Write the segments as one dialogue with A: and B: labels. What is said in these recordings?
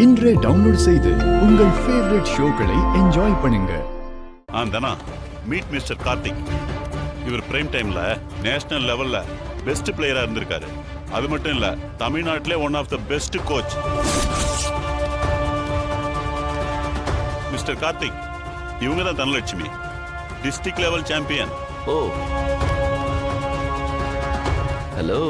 A: இன்றே டவுன்லோட் செய்து உங்கள் ஃபேவரட் ஷோக்களை என்ஜாய் பண்ணுங்க.
B: தனா மீட் மிஸ்டர் கார்த்திக். இவர் பிரைம் டைம்ல நேஷனல் லெவல்ல பெஸ்ட் பிளேயரா இருந்திருக்காரு. அது மட்டும் இல்ல, தமிழ்நாட்டிலே one of the best coach. Mister Karthik, இவங்க தான் Dhanalakshmi, district level champion.
C: Oh, hello.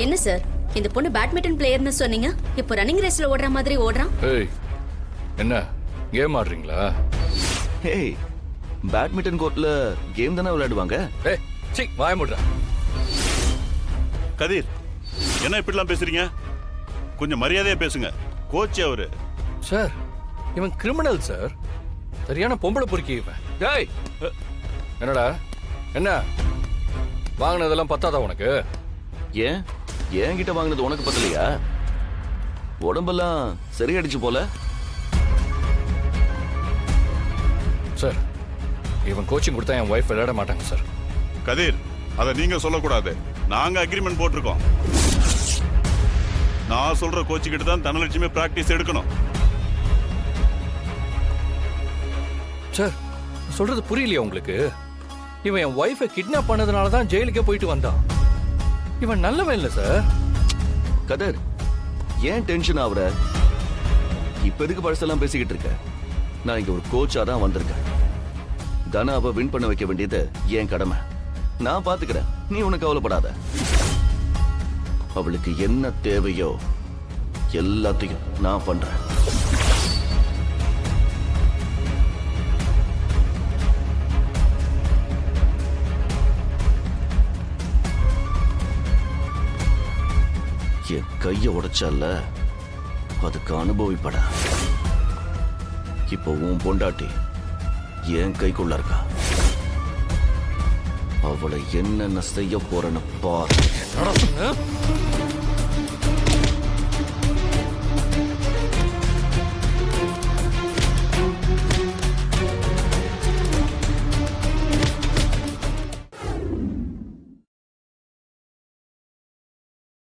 D: என்ன சார், இந்த பொண்ணு பேட்மிண்டன் பிளேயர்னு சொன்னீங்க, இப்போ ரன்னிங் ரேஸ்ல ஓடுற மாதிரி ஓடுறான்.
E: ஏய், என்ன கேம் ஆடுறீங்களா?
C: ஹேய், பேட்மிண்டன் கோர்ட்ல கேம் தானே விளையாடுவாங்க.
E: ஏய், சீ, வாய மூடுடா.
B: கதிர், என்ன இப்படிலாம் பேசுறீங்க? கொஞ்சம் மரியாதையா பேசுங்க. கோச் அவரு.
E: சார், இவன் கிரிமினல் சார். சரியான பொம்பளை பொறுக்கி இவன். டேய், என்னடா என்ன வாங்கினதெல்லாம் பத்தாதா உனக்கு?
C: ஏன் என்கிட்ட வாங்கினது உனக்கு பத்தலையா? உடம்பெல்லாம் சரியாயிடுச்சு போல.
E: சார், இவன் கோச்சிங் கொடுத்தா என் ஒய்ஃப் விளையாட மாட்டாங்க சார்.
B: கதிர், அதை நீங்க சொல்லக்கூடாது. நாங்க அக்ரிமெண்ட் போட்டிருக்கோம். நான் சொல்ற கோச்சு கிட்ட தான் தனலட்சுமி பிராக்டிஸ் எடுக்கணும்.
E: சார், சொல்றது புரியலையா உங்களுக்கு? இவன் என் ஒய்ஃபை கிட்னாப் பண்ணதுனால தான் ஜெயிலுக்கே போயிட்டு வந்தான். இவன் நல்லவன் இல்ல சார்.
C: கதர், ஏன் டென்ஷன் ஆகுற? இப்ப எதுக்கு பழசெல்லாம் பேசிக்கிட்டு இருக்க? நான் இங்க ஒரு கோச்சா தான் வந்திருக்கேன். தனாவை வின் பண்ண வைக்க வேண்டியது என் கடமை. நான் பாத்துக்கிறேன், நீ உனக்கு கவலைப்படாத. அவளுக்கு என்ன தேவையோ எல்லாத்தையும் நான் பண்றேன். என் கைய உடைச்சல்ல, அதுக்கு அனுபவிப்பட. இப்போ உன் பொண்டாட்டி என் கைக்குள்ள இருக்கா. அவளை என்னென்ன செய்ய போறேன்னு பார்.